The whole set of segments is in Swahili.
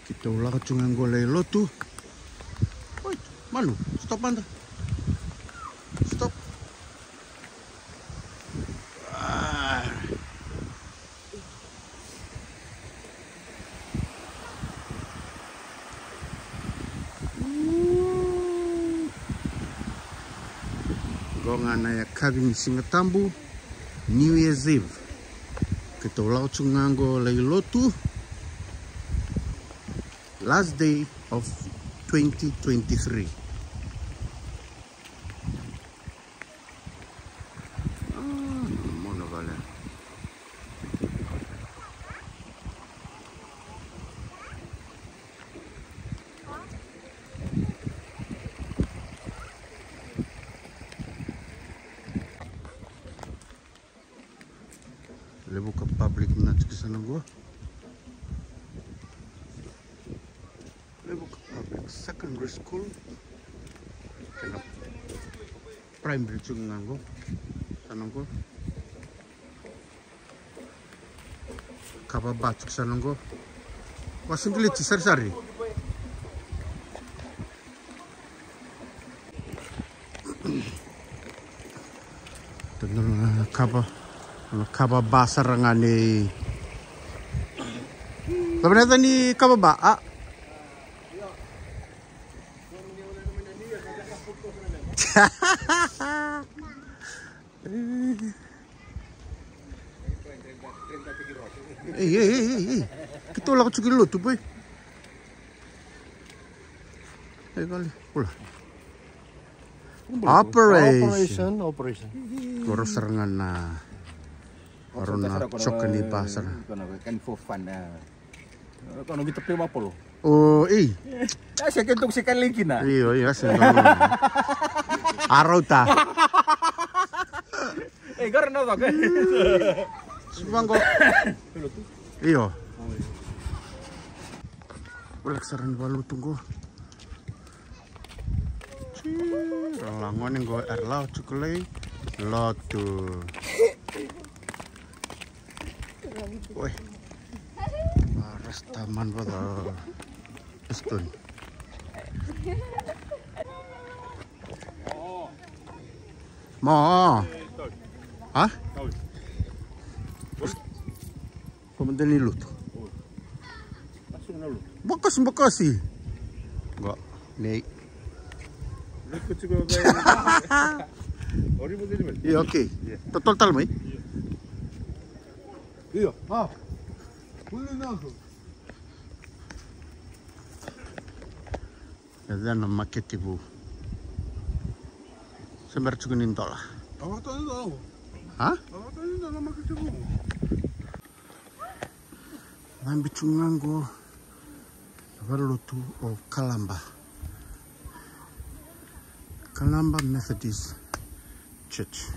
Kita ulah kecungan golai lo tuh. Woi, malu. Stop anda. Stop. Gongana ya kaging Singatambu New Year's Eve. Kita ulah kecungan golai lo tuh. Last day of 2023. Mana kalian? Lebu ke public nanti ke sana gua. Public secondary school kena primary juga nganggo sananggo kaba batuk sananggo wasing kulit sari-sari tenang kaba basar ngane sebenarnya ni kaba ba kita ulah kecil lo tuh boy. Kali pula. Operation. Guru serangan na. Baru na cok di pasar. Kan for fun Kalau kita prima apa lo? Oh, Saya kentung sekan lagi na. Iya, senang. Arauta. Karena apa kan? Semua kok. Iya. Boleh saran balu tunggu. Langon yang gue air laut cukulai. Lot tuh. Woi. Paras taman pada. Pestun. Mau. Hah? Pementel ni lu tuh. Bekas. Enggak. Nih. Iya, oke. Total mai. Iya. Ada nama market ibu. Sembar cukunin tolah. Awak tahu. Hah? Awak tahu nama market ibu. Nambi cungango. Baru tu Kalamba. Kalamba Methodist Church.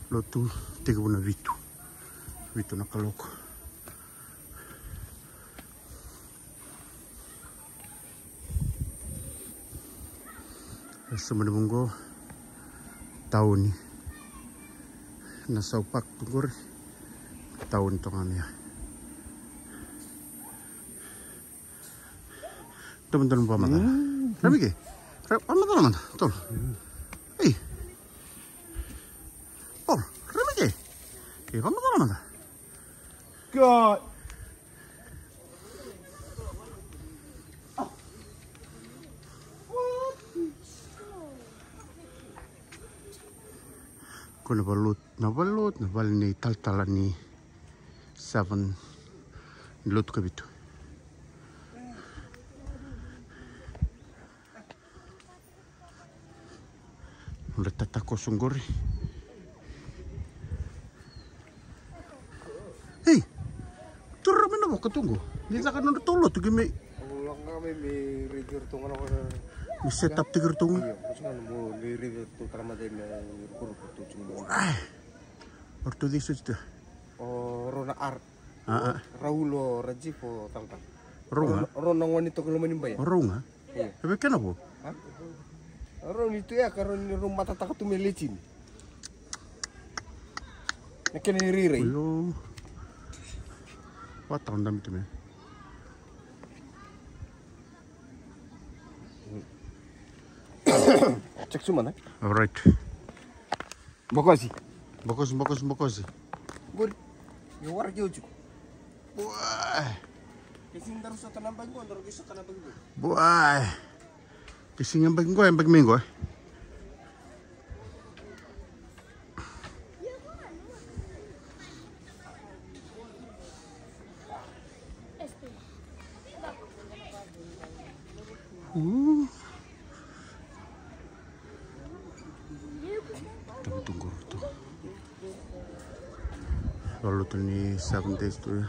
Lotu 38. Vitu nakaloko. Sama menunggu tahun ni. Nasa upak tunggur tahun tongannya. Teman-teman apa mana? Rabi ke? Mana? Tol. Oh, rabi ke? Mana? God. Ko nabalut ni taltalan ni 7 lut kabito. Udah tatako sunggori. Hei, turun mana mau ketunggu? Di sana kan tulot tuh gimana? Ulang kami mirigir tuh kan Di setup tiga tunggu. Iya, terus kan mau mirigir tuh karena dia kurang tuh cuma. Waktu di situ. Oh, Rona Art. Raulo Rajivo tangkap. Rona wanita kalau menimba ya. Runga? Iya. Tapi kenapa? Ron itu ya karena rumah tata tu melecin. Nak kena riri. Ayo. What on them to me? Cek cuma Alright. Bokosi. Gur. Yo war joju. Wah. Kising terus sa tanambang ko, ndoro sa tanambang ko. Wah. Kising ang bagminggo. Tunggu tuh. Lalu tuh nih 7 days tuh ya.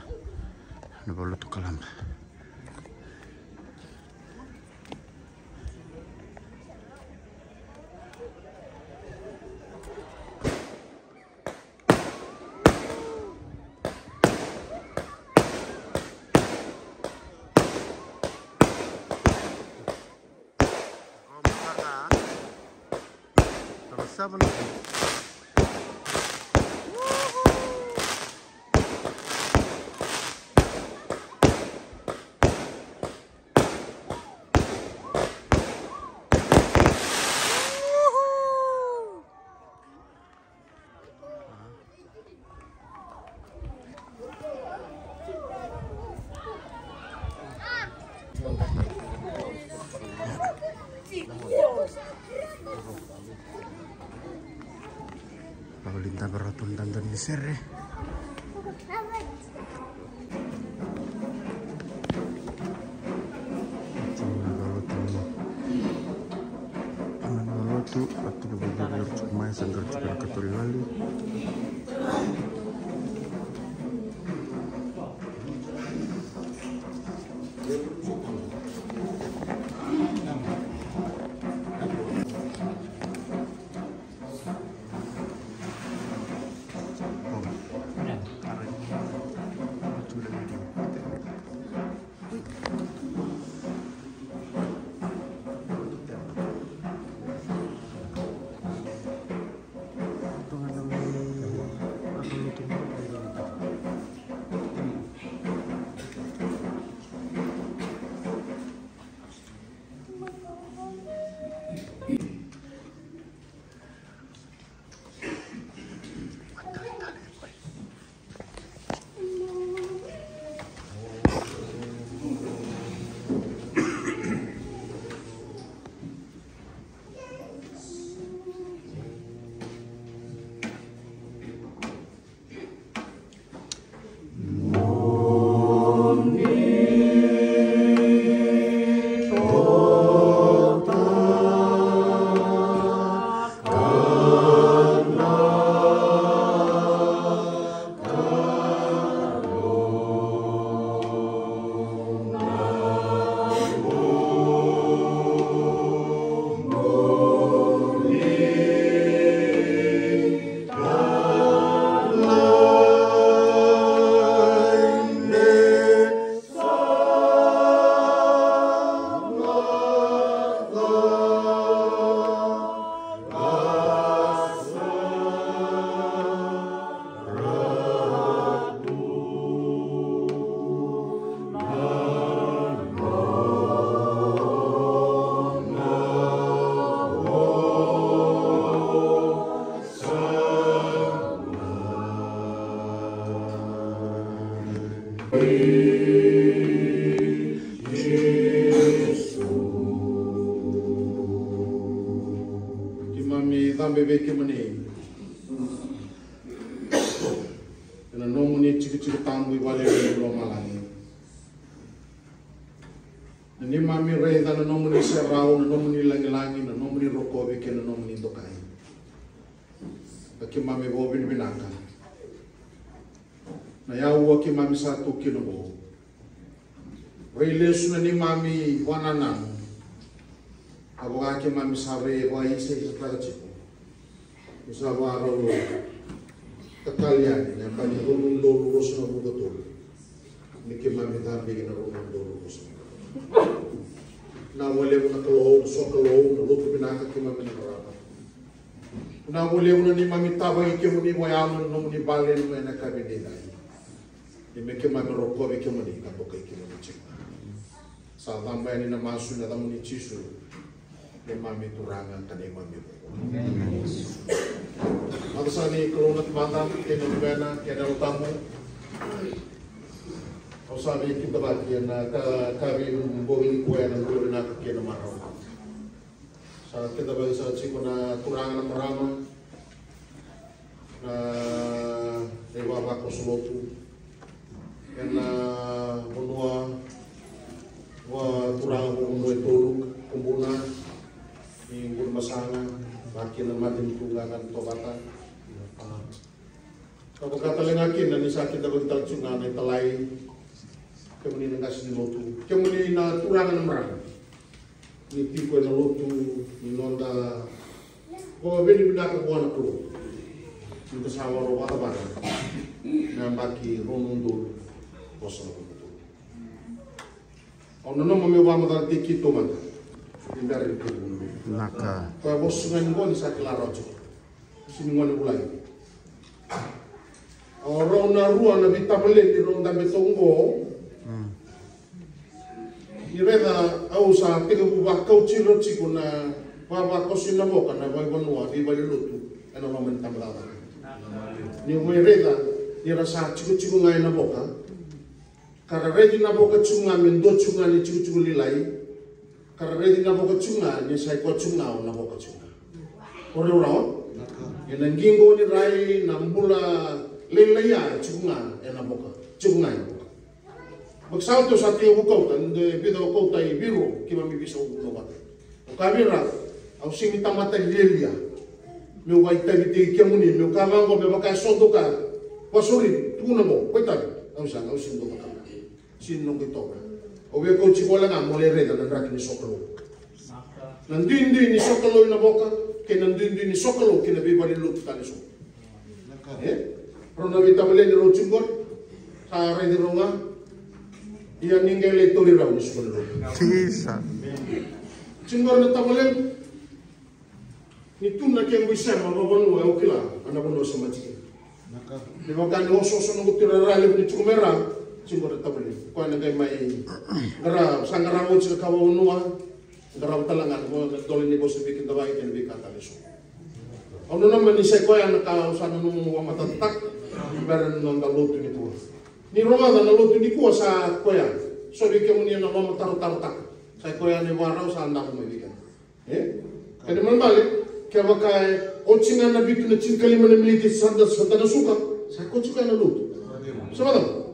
Lalu tuh kalam. Seven. Paulita berotun dan di serre. Kalau tu atau beberapa cuma sanggar juga keturi lali. Mami tambe beke mane. Ena nomuni chiki tambu wale lo malani. Ni mami re na nomuni serau na nomuni langi na nomuni roko beke na nomuni dokai. Baki mami bo bin binaka. Na ya uwa ki mami satu kilo bo. Re lesu na ni mami wananang. Aboga ke mami sabe wa ise setelah chico. Usawa ro takalian ya pani rolun dolu rosna buda to. Nike mami tambe na rolun dolu rosna. Na wale una kalo sokalo na lutu binaka ke mami na raba. Na wale una ni mami taba ke muni moyano no muni balen no na kabede dai. Di meke mami roko meke mani ka bokai ki mani chiku. Sa tambah ni na masu na tamu ni chisu. Le mami turanga kane mami. Ako sa ni kolonat batang kena bena kena utamu. Ako sa ni kita bagi na kari bogi kue na guru na kena marau. Sa kita bagi sa chiku na turanga na marama. Na dewa bako solotu. Kena menua wa turang unoi toluk kumbuna inggur masanga makin matin tungangan tobatan kalau kata lengakin dan sakit dapat tercungan yang telai kemudian kasih lotu kemudian turangan merang ni tipe na lotu ni nonda ko bini bina ka buana kru kita sawaro wala bana na baki ronundul Posso ono no me wa madan tiki to man indar ke Naka. ko bos ngan ngo ni sakila rojo sini ngone ulai oro na rua na vitamle di ronda betongo ni reda au sa te ku ba kau chiro chiku na wa ko sina boka na wa bonua di bali lutu ana mamen tambala ni mo reda ni rasa chiku ngai na boka Kara redi na boka chunga mendo chunga ni chuchu lilai. Kara redi na boka chunga ni sai ko chunga na boka chunga. Ore ora. Ena ngingo ni rai na mbula lilai ya chunga ena boka. Chunga ni boka. Magsauto sa tiyo ko tan de bido ko tai biro ki mami biso no ba. O kamera au singi tamata lilia. Meu vai tai te kemuni meu kavango me baka sondo ka. Pasuri tuna mo koitai. Au sang au sindo ka. Sinong ito o we ko chikola nga mole reda na rak ni sokolo nandindi ni sokolo na boka ke nandindi ni sokolo ke na bibali lut tani so rona vita mole ni ro chingor sa re di ronga ia ningele tori raw ni sokolo Tisa. chingor na tamole ni tunna ke ngwisa ma bonu e okila ana bono sa mati ni boka ni oso so no tira rale ni chumera Cingor tabeli, kau nak mai gara sangara mo cik kawa unua, gara talangan mo dole ni bos bikin dawai kan bikin taliso. Ono nama ni saya kau anak kau sana numu mata tak, baran non dalut ni tua. Ni roma dan dalut ni kuasa kau ya, so bikin mo ni nama mo taru tak. Saya kau ni warau sa anda mo bikin. Kali mana balik, kaya bakai ocingan nabi kena cinkali mana miliki sanda suka, saya kau juga na lut. Sebab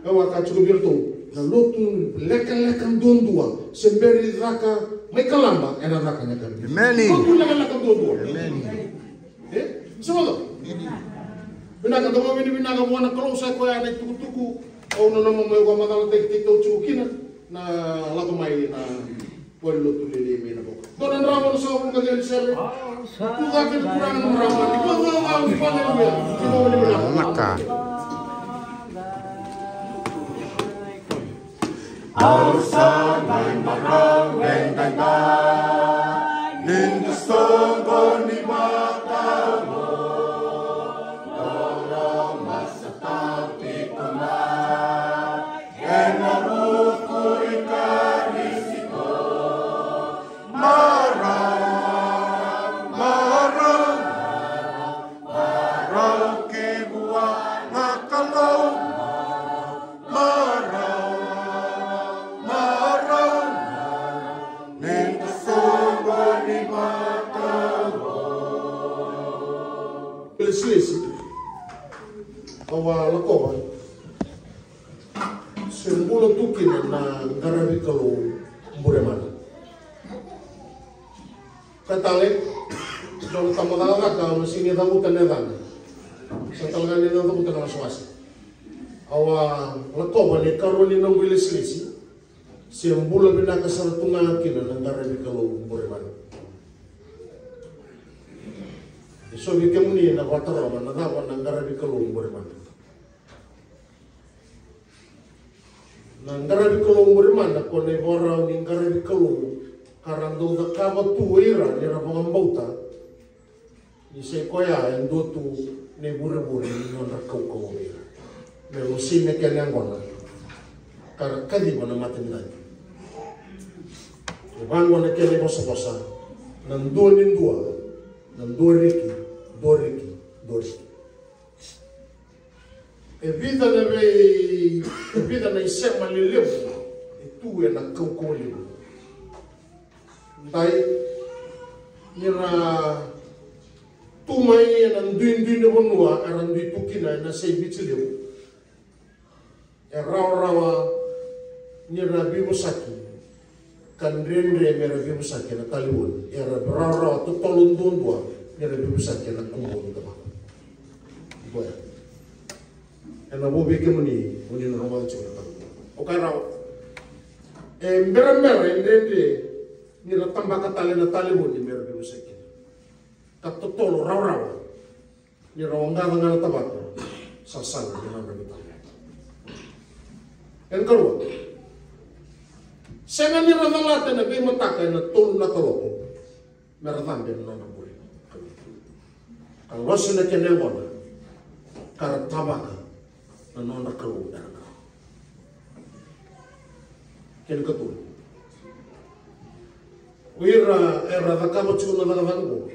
Ewa ka chuko birto na lotu lekan dondua semberi raka mai kalamba era raka nya kan Meni. lotu lekan dondua semua bina ka domo bina ka mona kalau saya ko ya tuku o no no mo ko madal tek tek to chukina na lato mai na pol lotu lele me na boka donan ramo sa ko ka gel serve tu ga ke kurang no ramo ni ko pa ni ya Naka. Ausa nang marang bentang ba ning gustong ko ni mata mo dorong masa tapi kemar enaru risiko marang kibua ngakalau Selesi awa lakoban sembulo tukina na garabi kalau bureman katale jolo tamadala ka masini tamu tanedan setalga ni tamu tanan swasi awa lakoban ni karoni na wile selesi sembulo binaka saratunga kina na garabi kalau bureman so vi kemuni na watara na dawa na ngarabi kalung buriman na ngarabi kalung buriman na kone warau ni ngarabi kalung karando da kaba tuira ni rabang bauta ni se koya en dotu ne buri ni na kau ira melusine ke ngona kar kadi bona matin lagi bango na kele bosa nan dua riki e vida na isema leleu e tu e na kau leu dai ira tu mai na duin bonua era ndui tukina na sei bitileu e rawa nira bibusaki kan rendre mera bibusaki na Taliwon era rawa to tolundun dua nira bibusaki na kumbon kama boya ena bobe ke muni na rawa chura o kara e mera rendre nira tambaka tale na Taliwon mera bibusaki ka totolo rawa nira ngana tabaka sasal na bibusaki en kalua senga ni radalate na be mataka na tolu na kaloko meradambe na buri kalwasi na kenengona karatabaka na nona kalu eraka ken katul uira era dakabo chuna dagavango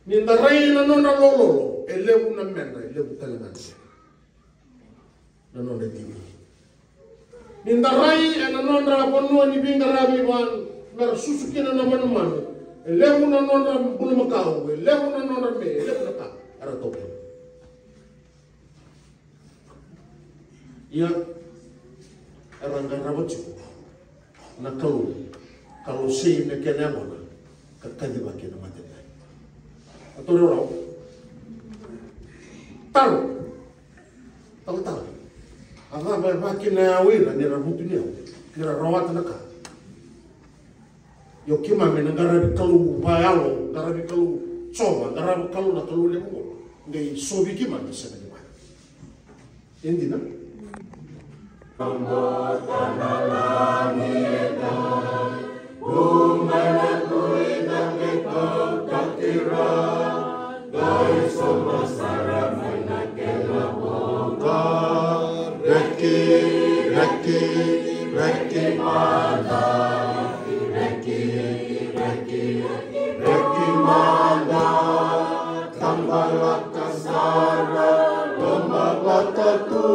ninda rai na nona lolo elevu na menda elevu talanganse na nona tibi ninda rai na nona bonua ni binga rabi wan mer susukina na manu elevu na nona bulu makau elevu na nona me elevu na ka ara toke ya eranga rabochu na kalau sei me kena mona kakadi bakena matenya atore ora taru aga ba kina awina ni rabutu ni kira rawat naka yo kima me ngara kalu bayalo ngara kalu coba ngara kalu na kalu lemo ngai sobi kima ni sene ni endina Reki manda, tambala kasara, lomba batatu.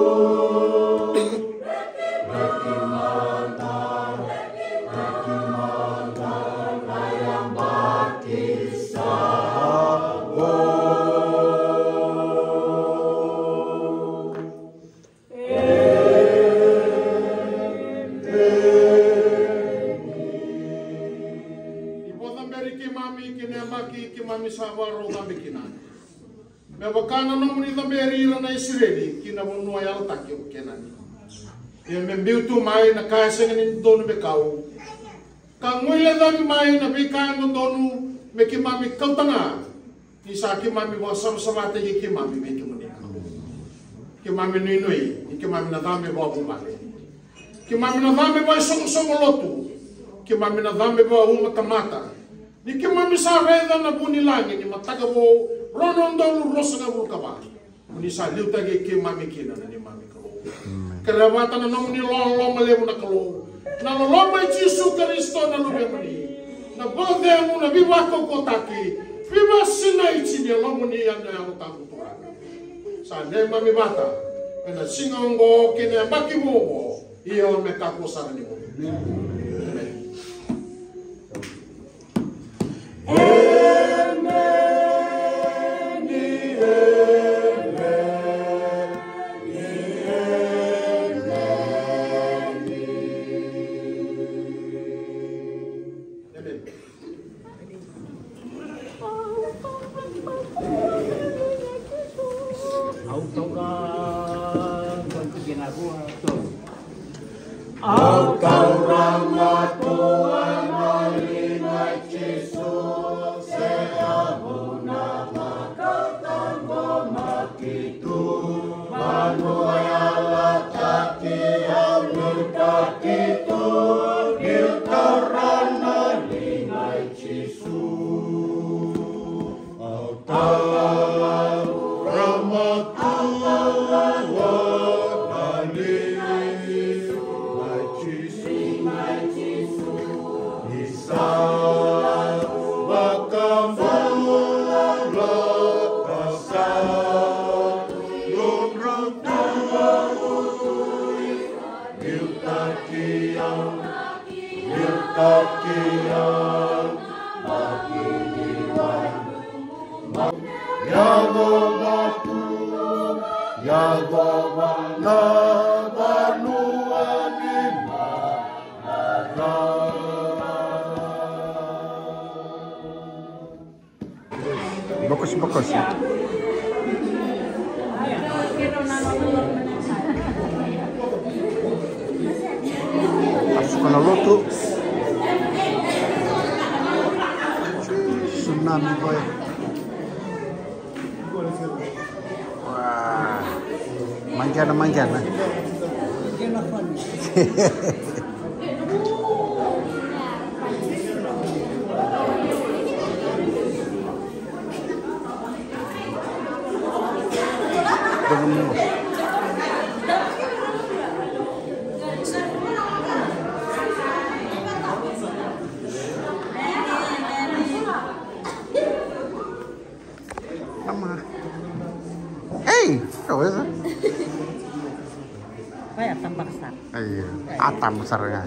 Reki manda, layang bakisah. Mami sawaro kami kinan. Me bakana no muni da beri na isireli kina monua ya taki o kenani. E me biutu mai na kaisa ngin donu be kau. Ka ngule da mai na be kan donu me ki mami kautanga. Ki sa ki mami wa sama te ki mami me ki muni. Ki mami nui ki mami na dame bo bumale. Ki mami na dame bo songo lotu. Ki mami na dame bo uma tamata. Ni ke mami sa reda na buni langi ni mataga wo ronon dolu rosa na bulkaba. Ni sa liuta ke mami kina na ni mami kalo. Kerawatan na namuni lo malebu na kalo. Na lo mai Yesu Kristo na lume muni. Na bode mu na biwa ko kotaki. Biwa sina ichi ni lo muni ya na utangu tura. Sa ne mami bata. Na singongo kine baki mo. Iyo me kakosa ni mo. Ramatu Yagawa na banua ni Mana. Bagus. Pasukan Loto. Tsunami boy. Wah, manjana. Hey, kau bisa? Kayak atam besar. Iya, atam besarnya.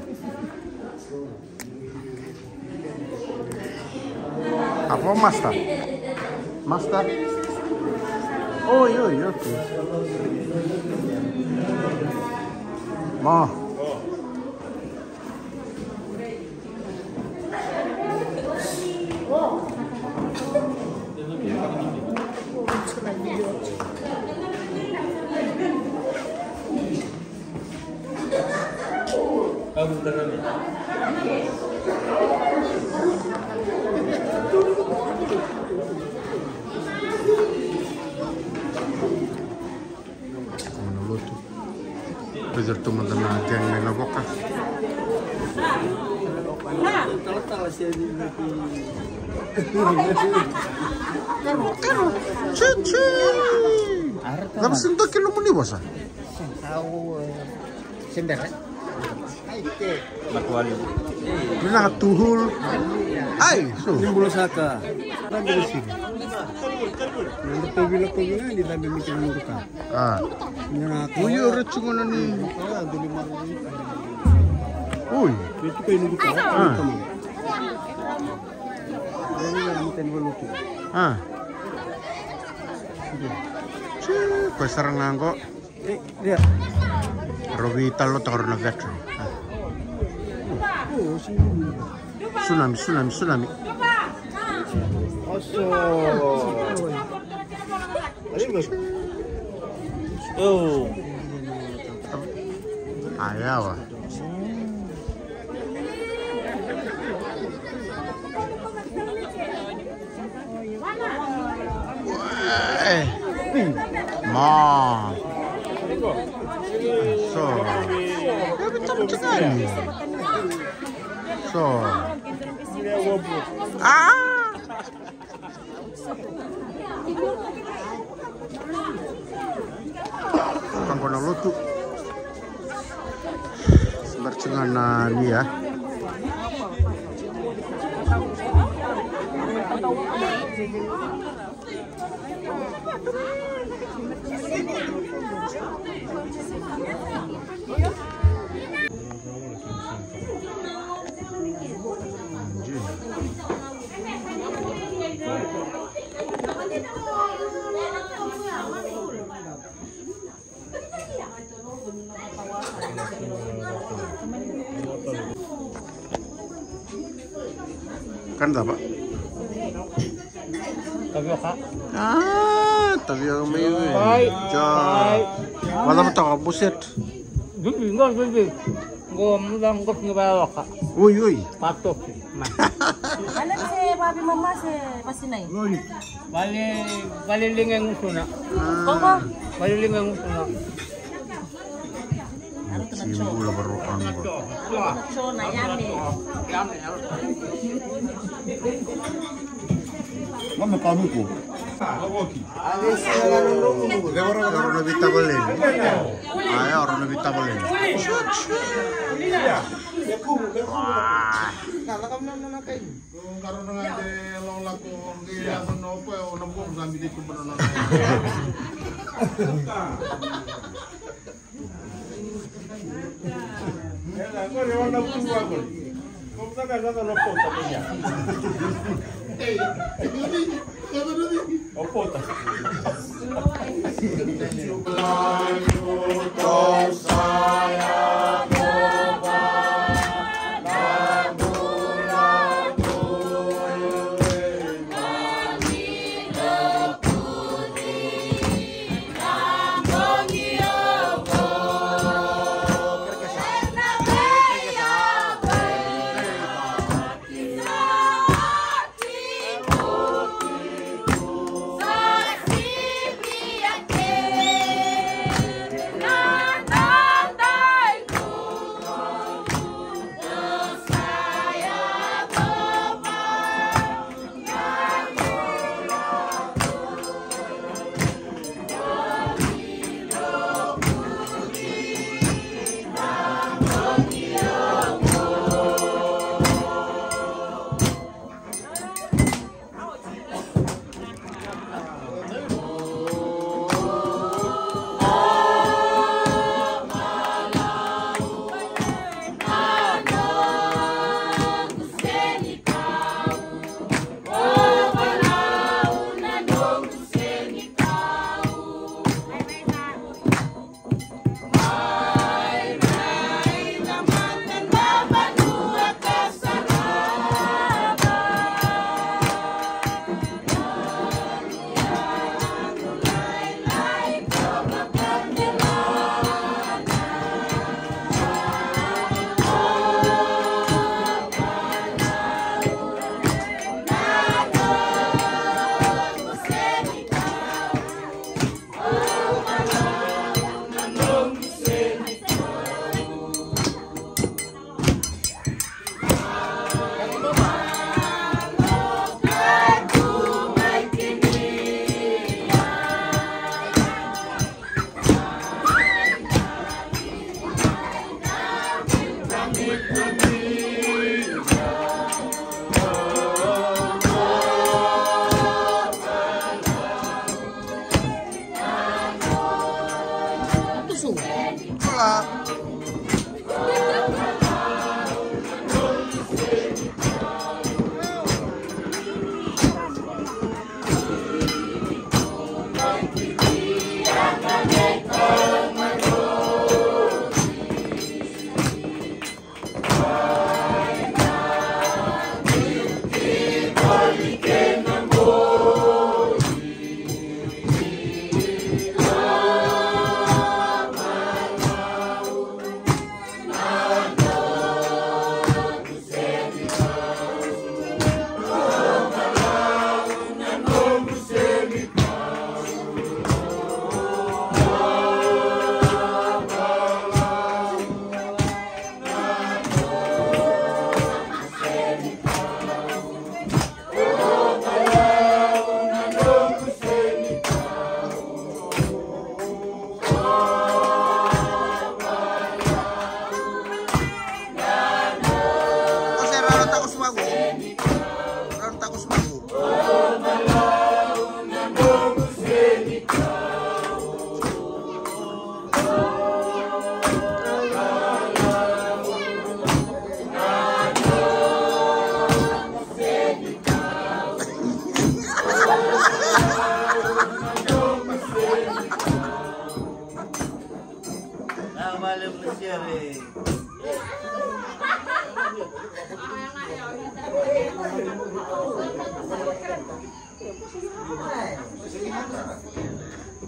Apa master? Master? Oh iya oke. Mau. Beserta teman-teman geng Menoboka. Cici. Kamu sentuh kilo muni bosan? Tahu sender. Matwali. Bila tuhul. Ay, so. Nimbul saka. Kan dari sini. Yang pebila di dalam mikir muka. Ah. Uyo recungan ni. Uy. Itu kayak nunggu kau. Ah. Cih, kau serang nganggo. Lihat. Robi talo takar na veteran. Tsunami. Oso. Oh. Ayawa. Ma. So. Ya betul sekali. So. Ah. Kangkona Loto. Bercenganan ya. Kan apa? Tapioka. Tapioka may. Jai. Wala mo tayo buset. Bibi. Gom lang kok ngebalok. Uy. Patok. Ano si papi mama si pasinay? Bali lingang usuna. Koko. Bali lingang usuna. Simbula baru ang ba. Cho na yami. Mami kami ko. Orang lebih tabelin. Ay, orang lebih tabelin. Wah. Karon nga de long lako ngi ano po ono po sambi di ko bono. Opota.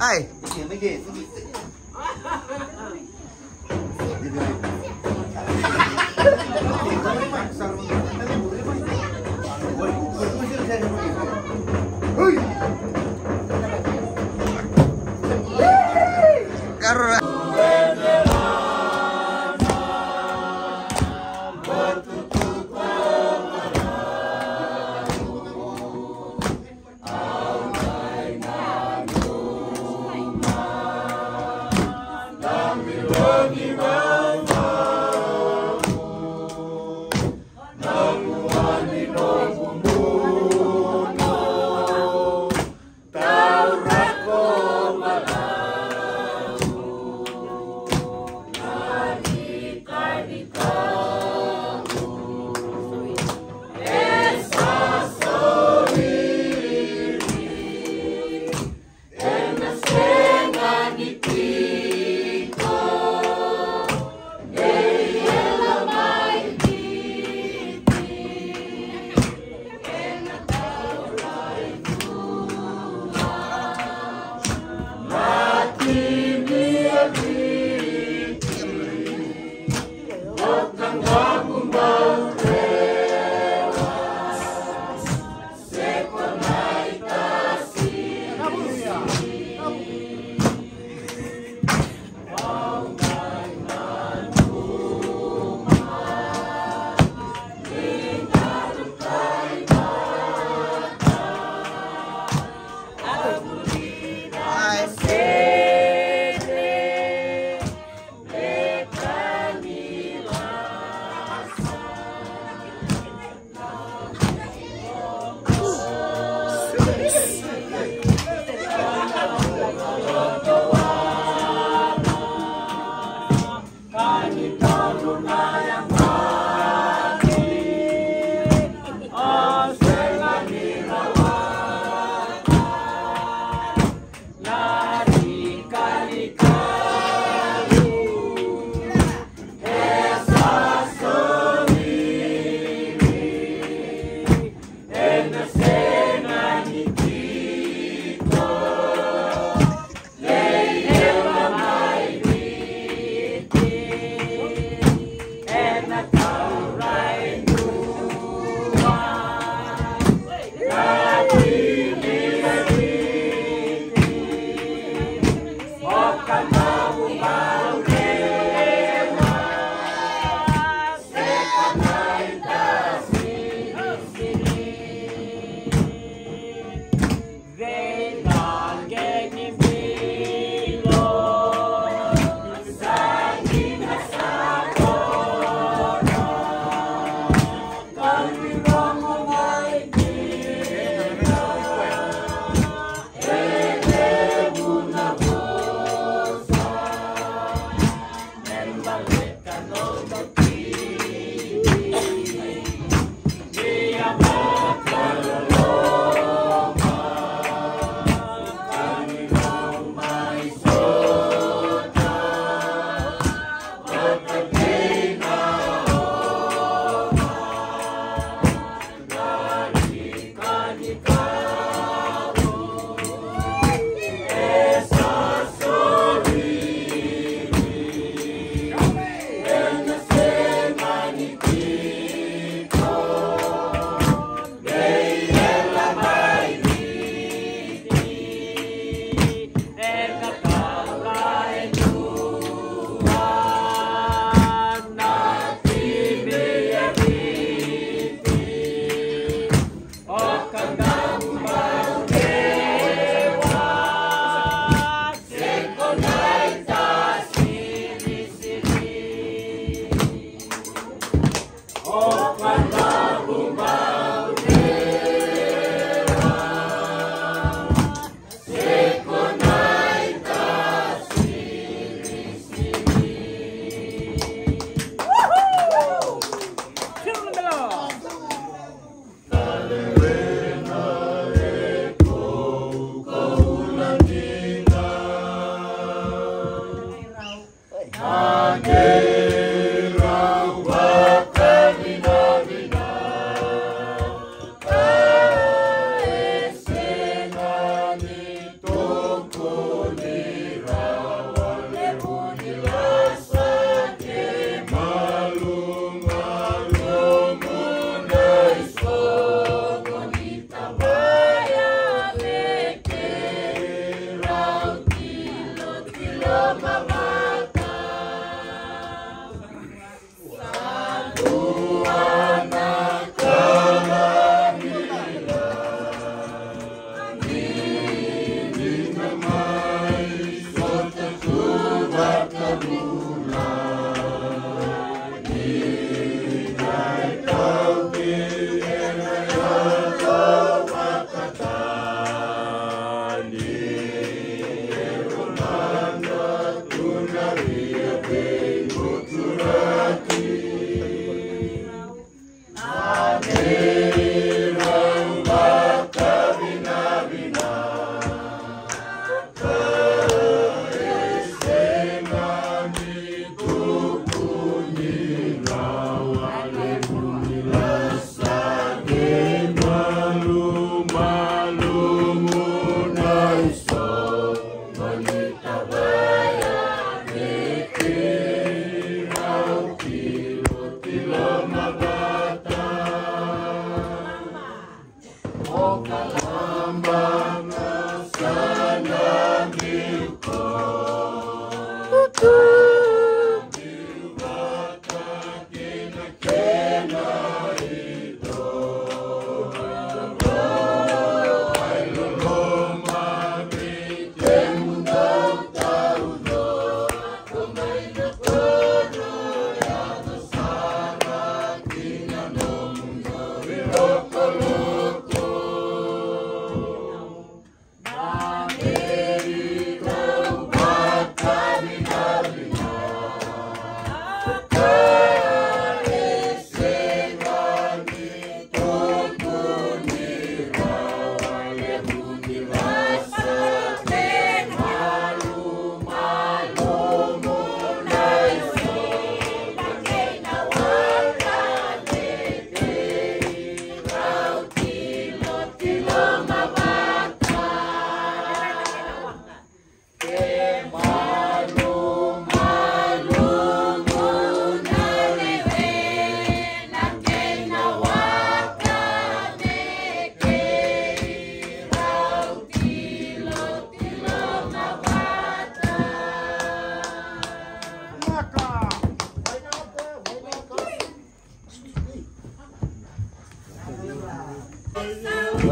Hai. Karena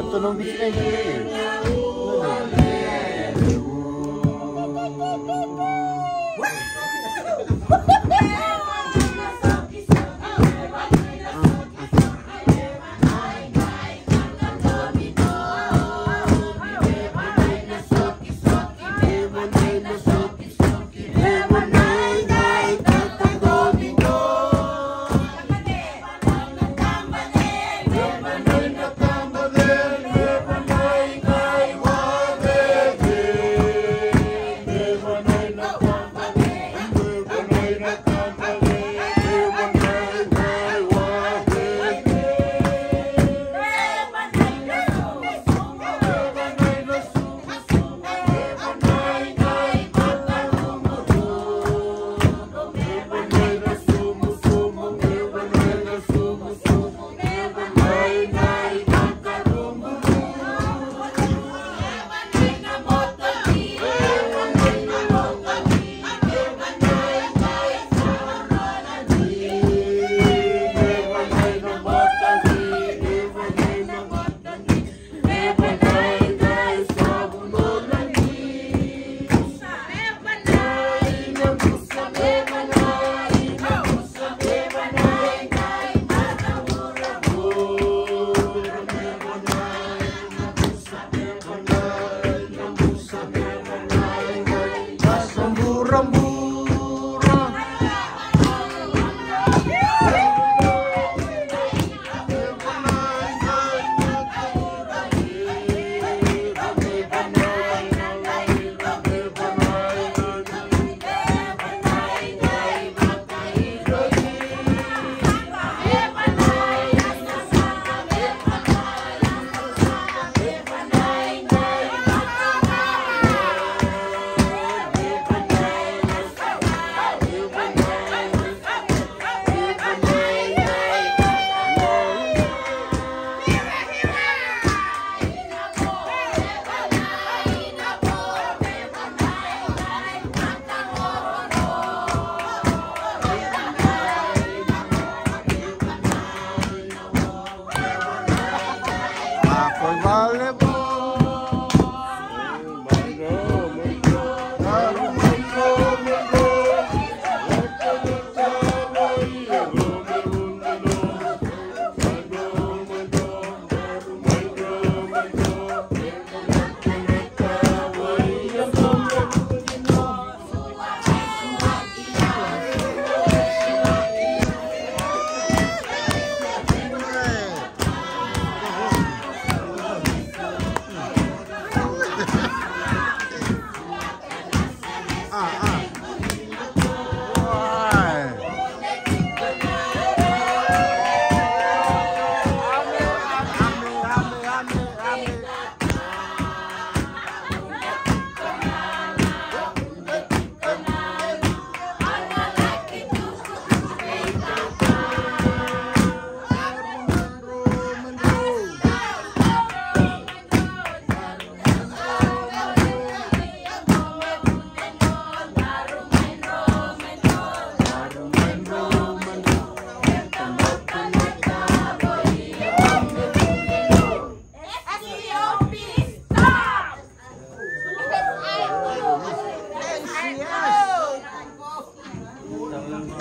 Tulong bisa ini.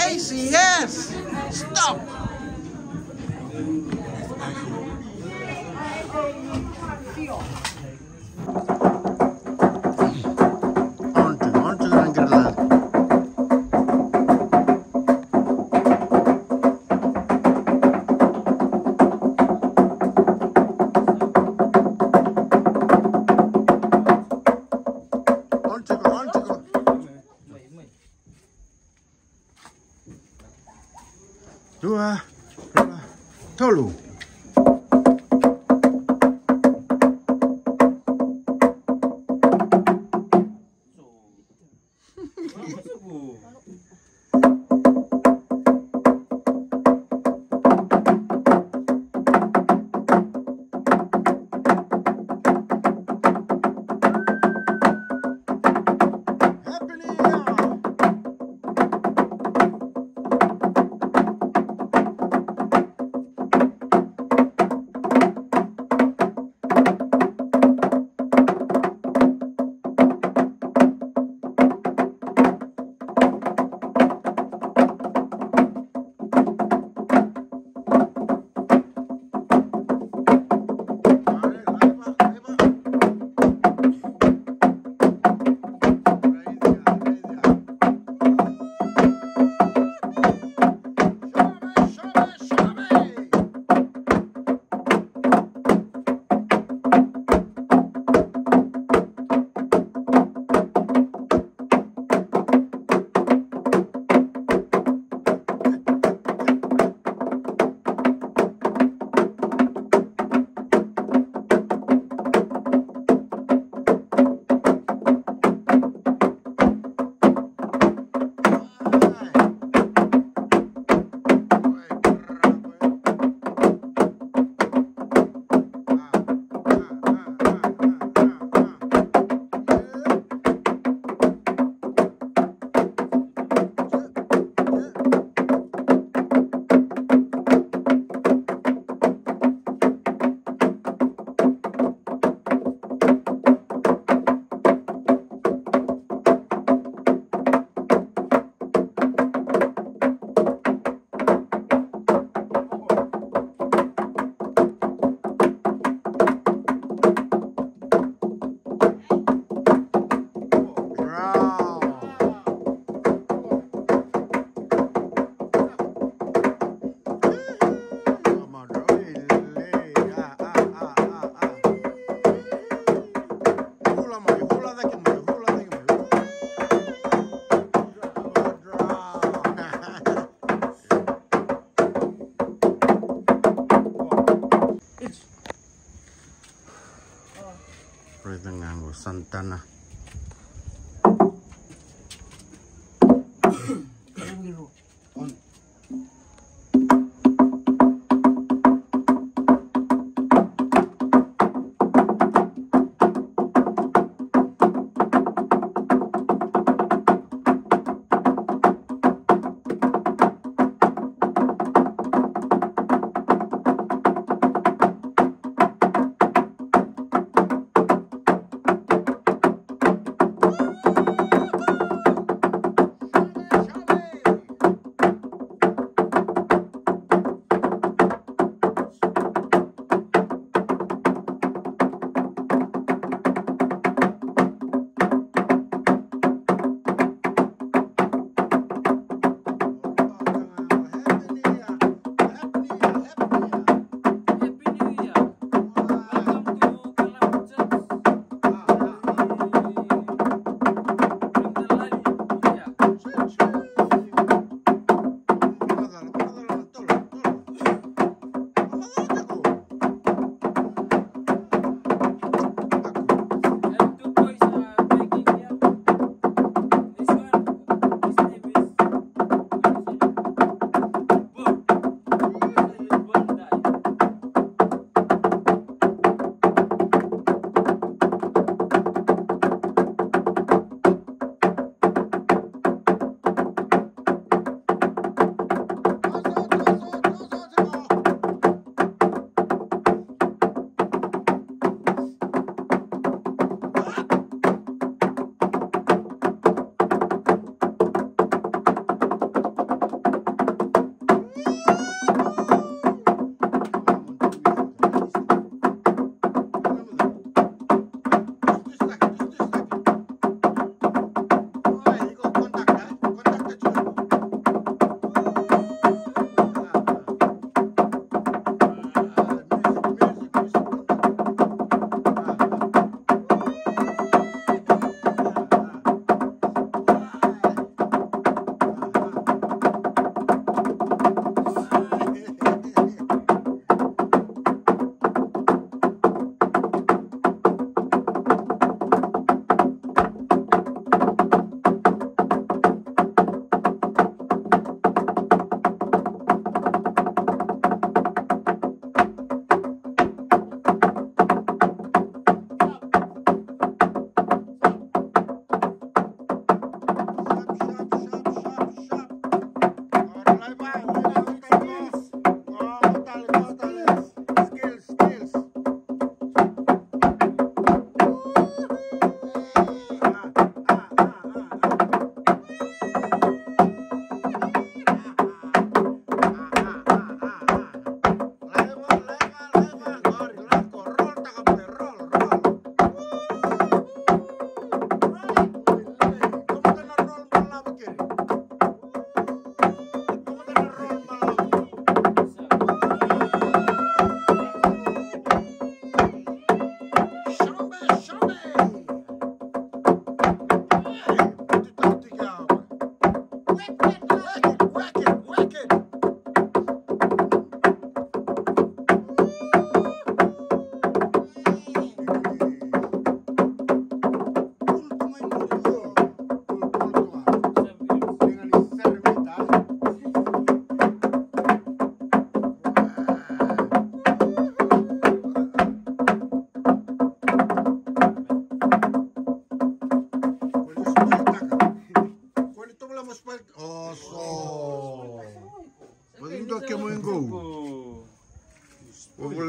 ACS! Stop! On to Angerland. On to go. Dua, tolu.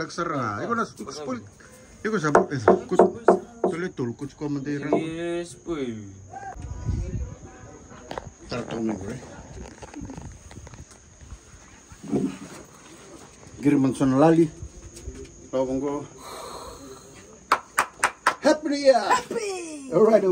serang. Iko nas spoil. Iko sabuk kus. Tuloy tulkot ko mandiran. Yes, spoil. Taratong na gue. Girman son lali. Lawang ko. Happy New Year! Happy! Alright,